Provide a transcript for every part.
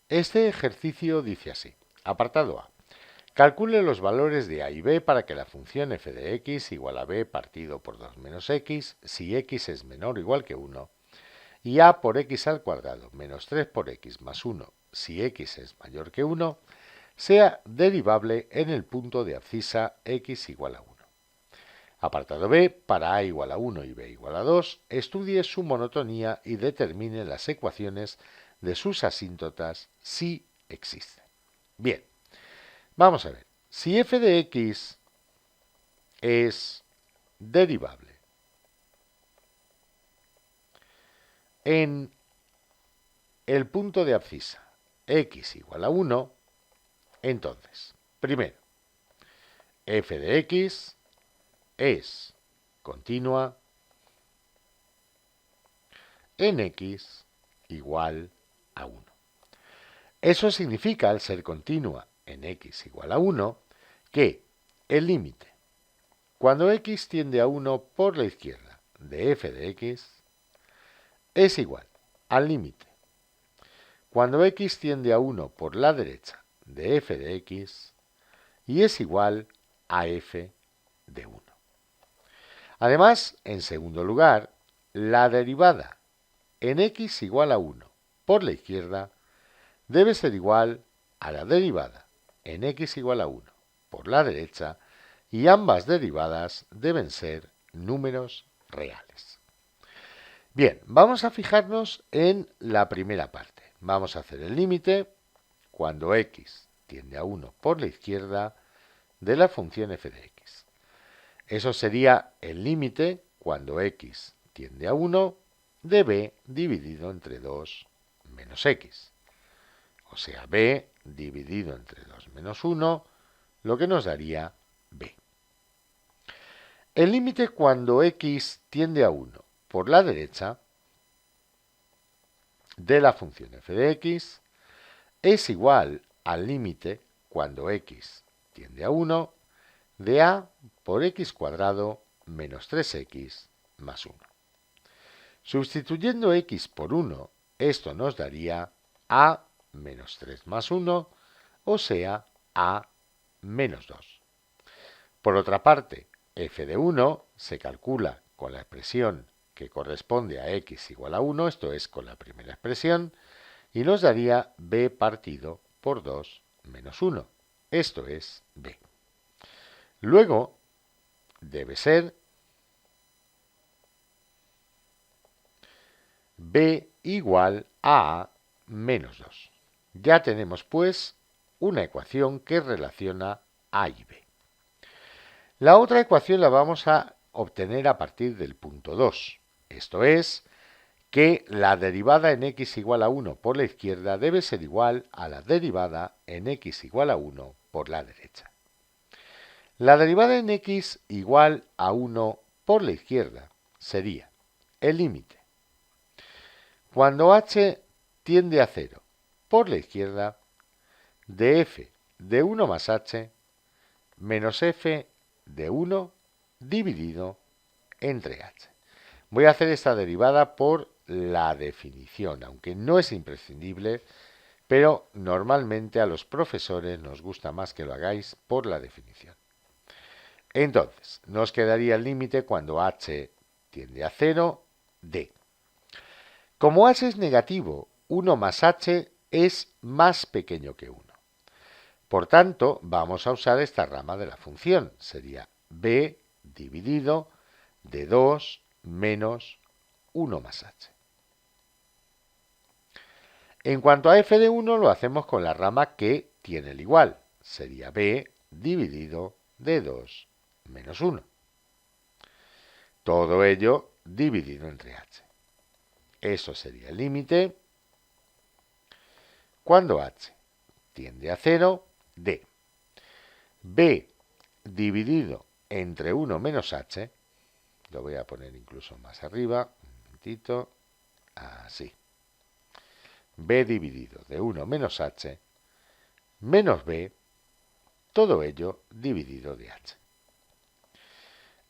Este ejercicio dice así. Apartado A. Calcule los valores de a y b para que la función f de x igual a b partido por 2 menos x si x es menor o igual que 1 y a por x al cuadrado menos 3 por x más 1 si x es mayor que 1 sea derivable en el punto de abscisa x igual a 1. Apartado B. Para a igual a 1 y b igual a 2, estudie su monotonía y determine las ecuaciones de sus asíntotas si existen. Bien, vamos a ver. Si f de x es derivable en el punto de abscisa x igual a 1, entonces, primero, f de x es continua en x igual a 1. Eso significa, al ser continua en x igual a 1, que el límite, cuando x tiende a 1 por la izquierda de f de x, es igual al límite, cuando x tiende a 1 por la derecha de f de x, y es igual a f de 1. Además, en segundo lugar, la derivada en x igual a 1 por la izquierda debe ser igual a la derivada en x igual a 1 por la derecha, y ambas derivadas deben ser números reales. Bien, vamos a fijarnos en la primera parte. Vamos a hacer el límite cuando x tiende a 1 por la izquierda de la función f de x. Eso sería el límite cuando x tiende a 1 de b dividido entre 2 menos x. O sea, b dividido entre 2 menos 1, lo que nos daría b. El límite cuando x tiende a 1 por la derecha de la función f de x es igual al límite cuando x tiende a 1 de a por x cuadrado menos 3x más 1. Sustituyendo x por 1, esto nos daría a menos 3 más 1, o sea, a menos 2. Por otra parte, f de 1 se calcula con la expresión que corresponde a x igual a 1, esto es con la primera expresión, y nos daría b partido por 2 menos 1, esto es b. Luego, debe ser b igual a menos 2. Ya tenemos, pues, una ecuación que relaciona a y b. La otra ecuación la vamos a obtener a partir del punto 2. Esto es, que la derivada en x igual a 1 por la izquierda debe ser igual a la derivada en x igual a 1 por la derecha. La derivada en x igual a 1 por la izquierda sería el límite cuando h tiende a 0 por la izquierda de f de 1 más h menos f de 1 dividido entre h. Voy a hacer esta derivada por la definición, aunque no es imprescindible, pero normalmente a los profesores nos gusta más que lo hagáis por la definición. Entonces, nos quedaría el límite cuando h tiende a 0 de. Como h es negativo, 1 más h es más pequeño que 1. Por tanto, vamos a usar esta rama de la función. Sería b dividido de 2 menos 1 más h. En cuanto a f de 1, lo hacemos con la rama que tiene el igual. Sería b dividido de 2 menos 1. Todo ello dividido entre h. Eso sería el límite cuando h tiende a 0 de b dividido entre 1 menos h, lo voy a poner incluso más arriba, un momentito, así, b dividido de 1 menos h, menos b, todo ello dividido de h.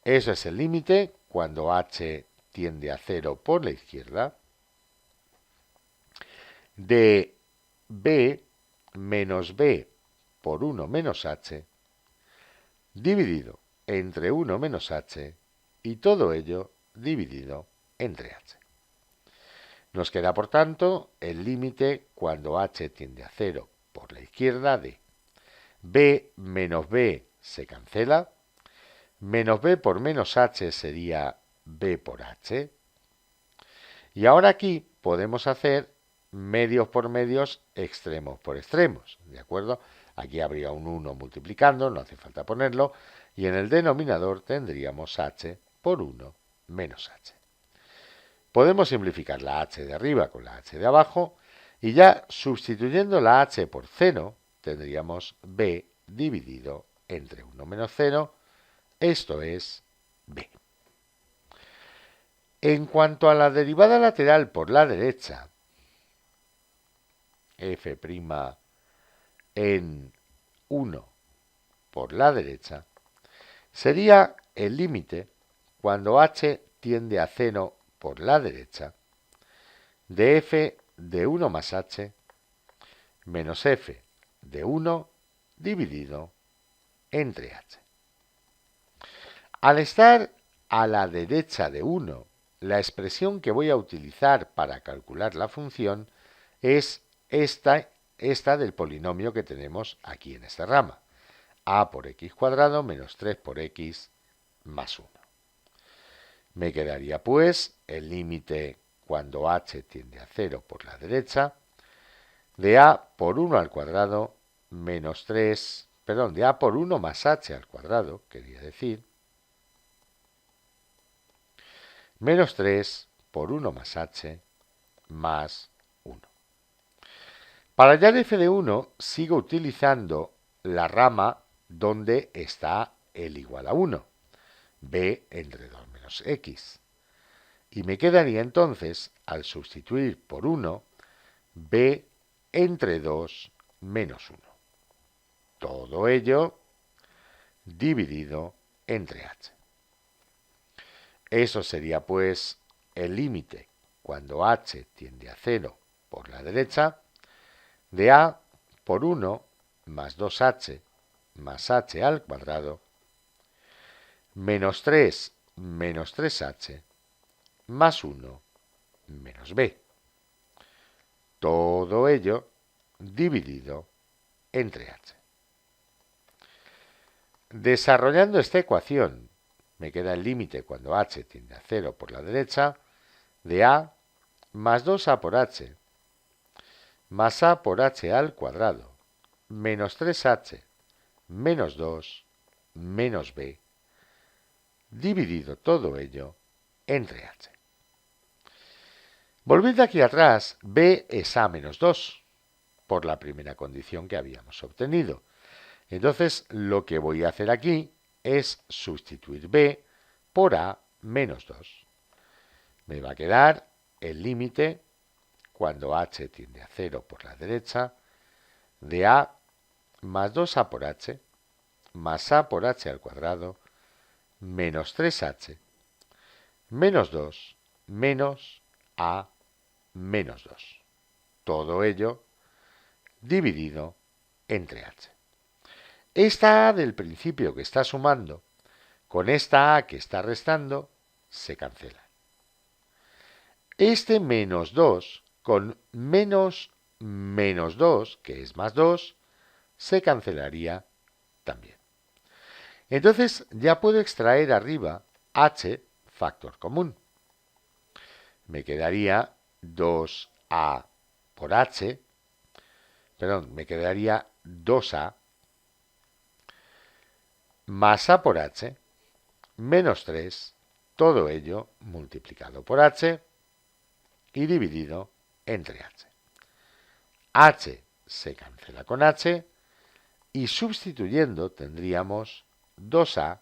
Eso es el límite cuando h tiende a 0 por la izquierda de b menos b por 1 menos h dividido entre 1 menos h y todo ello dividido entre h. Nos queda, por tanto, el límite cuando h tiende a 0 por la izquierda de b menos b se cancela, menos b por menos h sería b por h, y ahora aquí podemos hacer medios por medios, extremos por extremos, ¿de acuerdo? Aquí habría un 1 multiplicando, no hace falta ponerlo, y en el denominador tendríamos h por 1 menos h. Podemos simplificar la h de arriba con la h de abajo, y ya sustituyendo la h por 0, tendríamos b dividido entre 1 menos 0, esto es b. En cuanto a la derivada lateral por la derecha, f' en 1 por la derecha, sería el límite cuando h tiende a 0 por la derecha de f de 1 más h menos f de 1 dividido entre h. Al estar a la derecha de 1, la expresión que voy a utilizar para calcular la función es esta del polinomio que tenemos aquí en esta rama. A por x cuadrado menos 3 por x más 1. Me quedaría pues el límite cuando h tiende a 0 por la derecha de a por 1 al cuadrado menos 3, perdón, de a por 1 más h al cuadrado, quería decir, menos 3 por 1 más h más 1. Para hallar f de 1 sigo utilizando la rama donde está el igual a 1, b entre 2 menos x. Y me quedaría entonces, al sustituir por 1, b entre 2 menos 1. Todo ello dividido entre h. Eso sería pues el límite cuando h tiende a 0 por la derecha de a por 1 más 2h más h al cuadrado menos 3 menos 3h más 1 menos b. Todo ello dividido entre h. Desarrollando esta ecuación, me queda el límite cuando h tiende a 0 por la derecha de a más 2a por h más a por h al cuadrado menos 3h menos 2 menos b dividido todo ello entre h. Volviendo aquí atrás, b es a menos 2 por la primera condición que habíamos obtenido. Entonces, lo que voy a hacer aquí es sustituir b por a menos 2. Me va a quedar el límite cuando h tiende a 0 por la derecha de a más 2a por h más a por h al cuadrado menos 3h menos 2 menos a menos 2. Todo ello dividido entre h. Esta a del principio que está sumando con esta a que está restando se cancela. Este menos 2 con menos 2, que es más 2, se cancelaría también. Entonces ya puedo extraer arriba h factor común. Me quedaría 2a por h, perdón, me quedaría 2a más a por h menos 3, todo ello multiplicado por h y dividido entre h. H se cancela con h y sustituyendo tendríamos 2a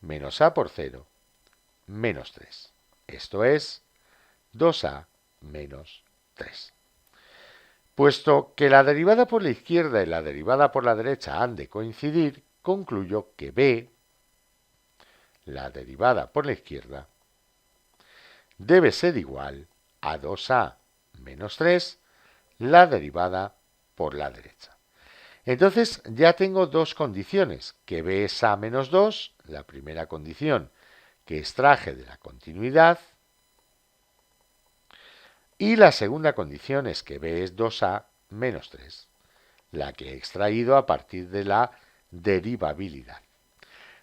menos a por 0 menos 3. Esto es 2a menos 3. Puesto que la derivada por la izquierda y la derivada por la derecha han de coincidir, concluyo que b, la derivada por la izquierda, debe ser igual a 2a menos 3, la derivada por la derecha. Entonces ya tengo dos condiciones, que b es a menos 2, la primera condición que extraje de la continuidad, y la segunda condición es que b es 2a menos 3, la que he extraído a partir de la derivabilidad.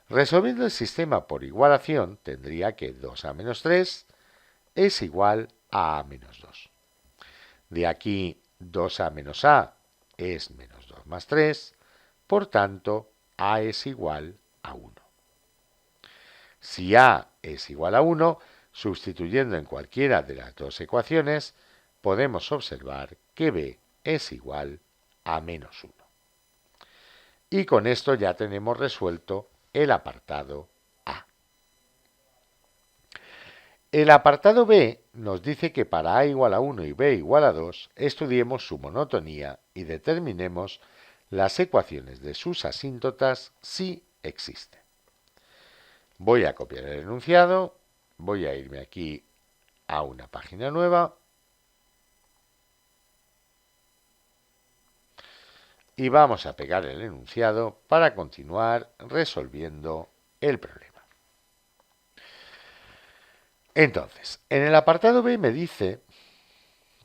Resolviendo el sistema por igualación, tendría que 2a menos 3 es igual a menos 2. De aquí 2a menos a es menos 2 más 3, por tanto a es igual a 1. Si a es igual a 1, sustituyendo en cualquiera de las dos ecuaciones, podemos observar que b es igual a menos 1. Y con esto ya tenemos resuelto el apartado A. El apartado B nos dice que para A igual a 1 y B igual a 2 estudiemos su monotonía y determinemos las ecuaciones de sus asíntotas si existen. Voy a copiar el enunciado, voy a irme aquí a una página nueva y vamos a pegar el enunciado para continuar resolviendo el problema. Entonces, en el apartado B me dice,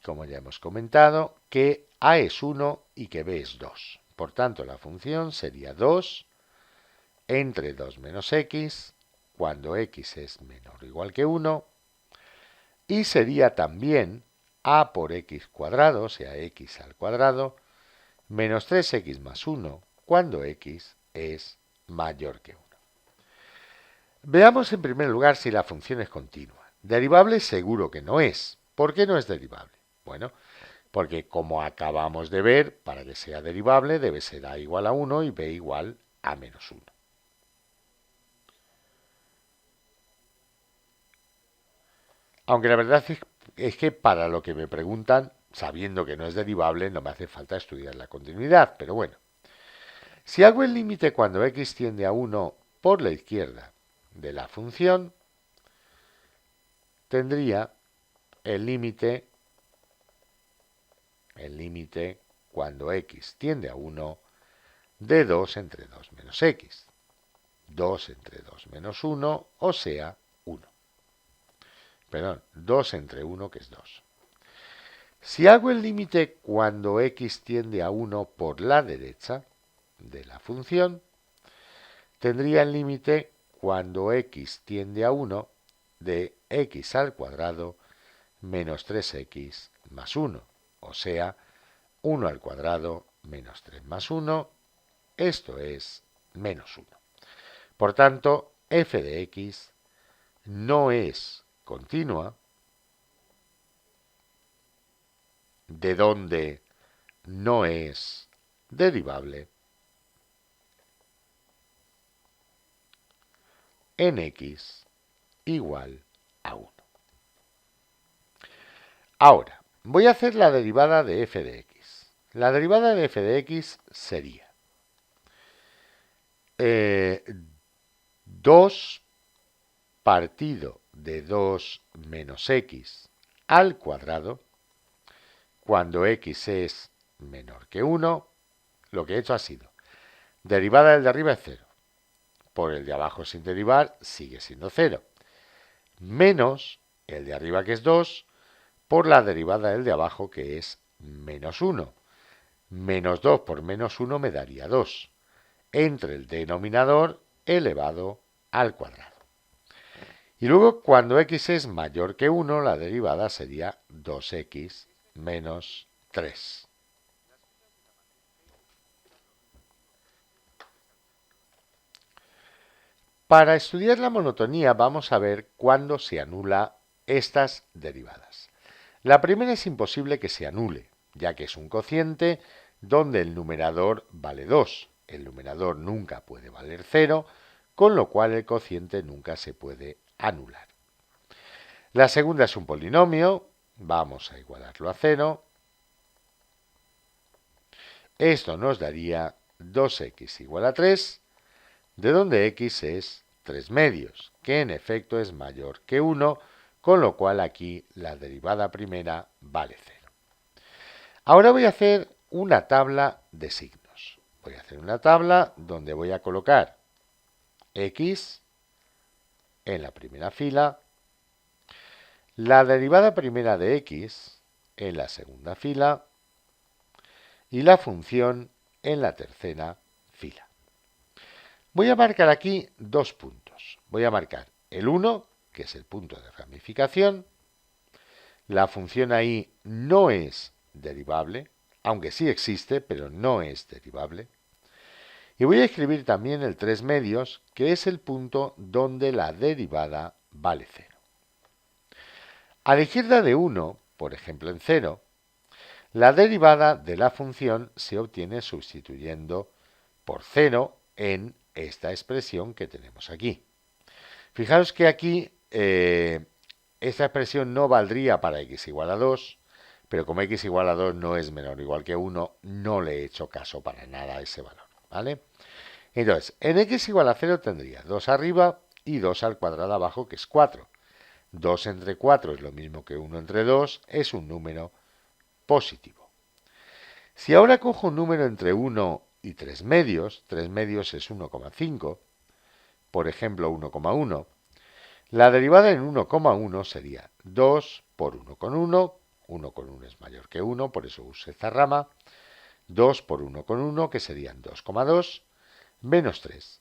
como ya hemos comentado, que A es 1 y que B es 2. Por tanto, la función sería 2 entre 2 menos x, cuando x es menor o igual que 1, y sería también a por x cuadrado, o sea, x al cuadrado, menos 3x más 1, cuando x es mayor que 1. Veamos en primer lugar si la función es continua. Derivable seguro que no es. ¿Por qué no es derivable? Bueno, porque como acabamos de ver, para que sea derivable debe ser a igual a 1 y b igual a menos 1. Aunque la verdad es que para lo que me preguntan, sabiendo que no es derivable, no me hace falta estudiar la continuidad, pero bueno. Si hago el límite cuando x tiende a 1 por la izquierda de la función, tendría el límite cuando x tiende a 1 de 2 entre 2 menos x. 2 entre 2 menos 1, o sea, 1. Perdón, 2 entre 1, que es 2. Si hago el límite cuando x tiende a 1 por la derecha de la función, tendría el límite cuando x tiende a 1 de x al cuadrado menos 3x más 1, o sea, 1 al cuadrado menos 3 más 1, esto es menos 1. Por tanto, f de x no es continua, de donde no es derivable en x igual a 1. Ahora, voy a hacer la derivada de f de x. La derivada de f de x sería 2 partido de 2 menos x al cuadrado, cuando x es menor que 1, lo que he hecho ha sido, derivada del de arriba es 0, por el de abajo sin derivar sigue siendo 0, menos el de arriba que es 2, por la derivada del de abajo que es menos 1. Menos 2 por menos 1 me daría 2, entre el denominador elevado al cuadrado. Y luego, cuando x es mayor que 1, la derivada sería 2x menos 3. Para estudiar la monotonía vamos a ver cuándo se anula estas derivadas. La primera es imposible que se anule, ya que es un cociente donde el numerador vale 2. El numerador nunca puede valer 0, con lo cual el cociente nunca se puede anular. La segunda es un polinomio, vamos a igualarlo a 0. Esto nos daría 2x igual a 3, de donde x es 3 medios, que en efecto es mayor que 1, con lo cual aquí la derivada primera vale 0. Ahora voy a hacer una tabla de signos. Voy a hacer una tabla donde voy a colocar x en la primera fila, la derivada primera de x en la segunda fila y la función en la tercera fila. Voy a marcar aquí dos puntos. Voy a marcar el 1, que es el punto de ramificación. La función ahí no es derivable, aunque sí existe, pero no es derivable. Y voy a escribir también el 3 medios, que es el punto donde la derivada vale 0. A la izquierda de 1, por ejemplo en 0, la derivada de la función se obtiene sustituyendo por 0 en esta expresión que tenemos aquí. Fijaos que aquí esta expresión no valdría para x igual a 2, pero como x igual a 2 no es menor o igual que 1, no le he hecho caso para nada a ese valor, ¿vale? Entonces, en x igual a 0 tendría 2 arriba y 2 al cuadrado abajo, que es 4. 2 entre 4 es lo mismo que 1 entre 2, es un número positivo. Si ahora cojo un número entre 1 y 3 medios es 1,5, por ejemplo 1,1, la derivada en 1,1 sería 2 por 1,1, 1,1 es mayor que 1, por eso uso esta rama, 2 por 1,1, que serían 2,2, menos 3.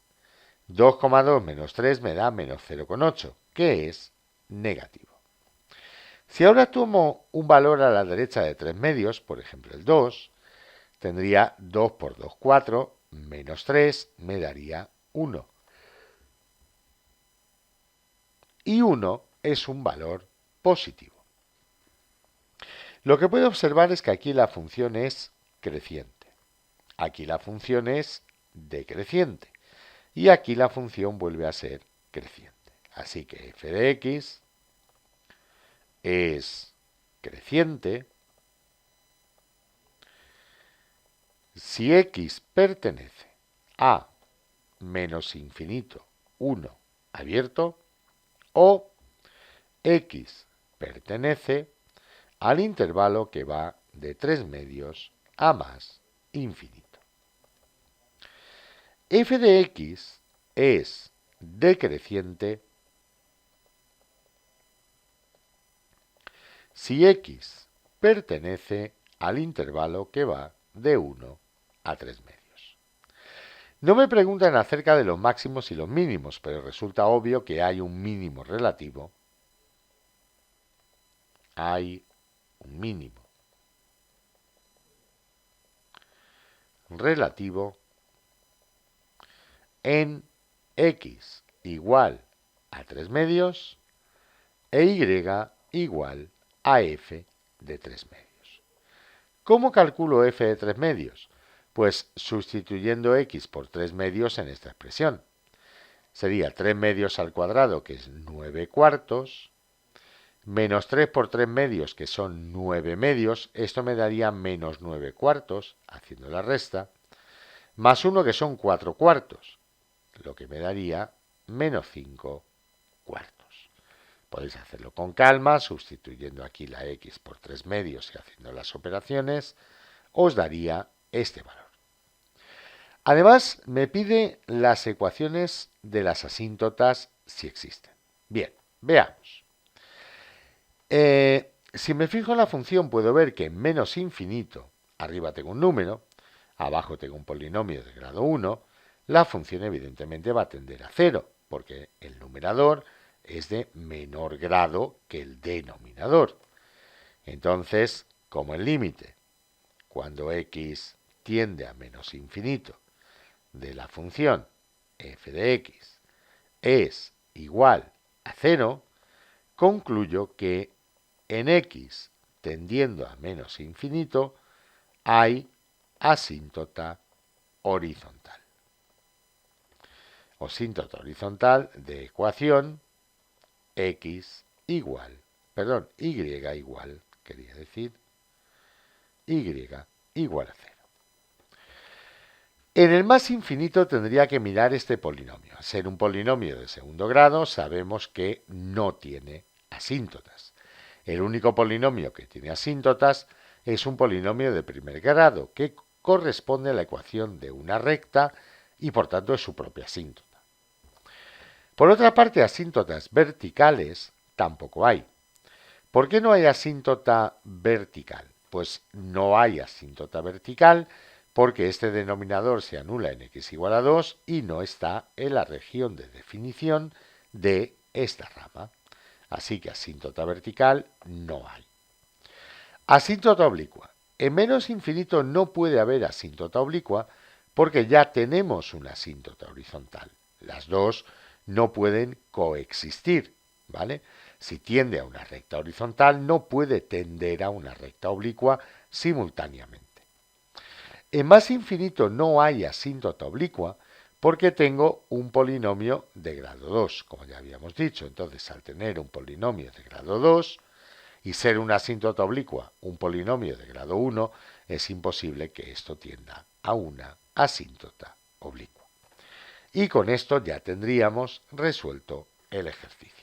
2,2 menos 3 me da menos 0,8, que es negativo. Si ahora tomo un valor a la derecha de 3 medios, por ejemplo el 2, tendría 2 por 2, 4, menos 3 me daría 1. Y 1 es un valor positivo. Lo que puedo observar es que aquí la función es creciente. Aquí la función es decreciente. Y aquí la función vuelve a ser creciente. Así que f de x es creciente si x pertenece a menos infinito 1 abierto o x pertenece al intervalo que va de 3 medios a más infinito. F de x es decreciente si x pertenece al intervalo que va de 1 a 3 medios. No me preguntan acerca de los máximos y los mínimos, pero resulta obvio que hay un mínimo relativo. Hay un mínimo relativo en x igual a 3 medios e y igual a f de 3 medios. ¿Cómo calculo f de 3 medios? Pues sustituyendo x por 3 medios en esta expresión. Sería 3 medios al cuadrado, que es 9 cuartos, menos 3 por 3 medios, que son 9 medios, esto me daría menos 9 cuartos, haciendo la resta, más 1, que son 4 cuartos, lo que me daría menos 5 cuartos. Podéis hacerlo con calma, sustituyendo aquí la x por 3 medios y haciendo las operaciones, os daría este valor. Además, me pide las ecuaciones de las asíntotas si existen. Bien, veamos. Si me fijo en la función, puedo ver que en menos infinito, arriba tengo un número, abajo tengo un polinomio de grado 1, la función evidentemente va a tender a 0, porque el numerador es de menor grado que el denominador. Entonces, como el límite, cuando x tiende a menos infinito, de la función f de x es igual a 0, concluyo que en x tendiendo a menos infinito hay asíntota horizontal. Asíntota horizontal de ecuación x igual, perdón, y igual, quería decir, y igual a 0. En el más infinito tendría que mirar este polinomio. Al ser un polinomio de segundo grado, sabemos que no tiene asíntotas. El único polinomio que tiene asíntotas es un polinomio de primer grado que corresponde a la ecuación de una recta y por tanto es su propia asíntota. Por otra parte, asíntotas verticales tampoco hay. ¿Por qué no hay asíntota vertical? Pues no hay asíntota vertical porque este denominador se anula en x igual a 2 y no está en la región de definición de esta rama. Así que asíntota vertical no hay. Asíntota oblicua. En menos infinito no puede haber asíntota oblicua porque ya tenemos una asíntota horizontal. Las dos no pueden coexistir, ¿vale? Si tiende a una recta horizontal, no puede tender a una recta oblicua simultáneamente. En más infinito no hay asíntota oblicua porque tengo un polinomio de grado 2, como ya habíamos dicho. Entonces, al tener un polinomio de grado 2 y ser una asíntota oblicua un polinomio de grado 1, es imposible que esto tienda a una asíntota oblicua. Y con esto ya tendríamos resuelto el ejercicio.